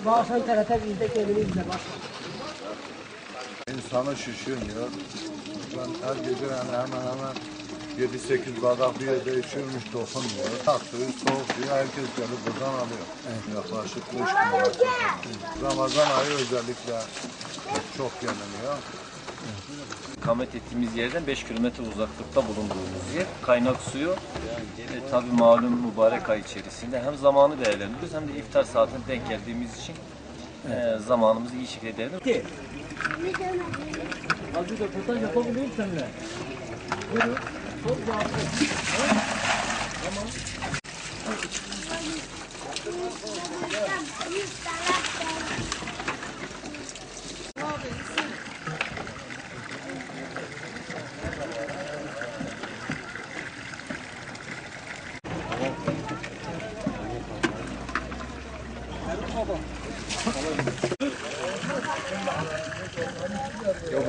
Bağırsan TRT bizde kendimizle bak. İnsanı şişirmiyor. Ben her gece yani hemen 7-8 bardak bir yerde içiyormuş, dokunmuyor. Suyu soğuk diyor, herkes gelip buradan alıyor. Yaklaşık 5 gün. Ramazan ayı özellikle çok yeniliyor. İkamet ettiğimiz yerden 5 kilometre uzaklıkta bulunduğumuz yer. Kaynak suyu tabii malum mübarek ay içerisinde hem zamanı değerlendiriyoruz hem de iftar saatine denk geldiğimiz için zamanımızı iyi şekilde değerlendiriyoruz. Az bir röportaj yapabilir seninle. Buyurun. Çok rahat. Tamam. Yok,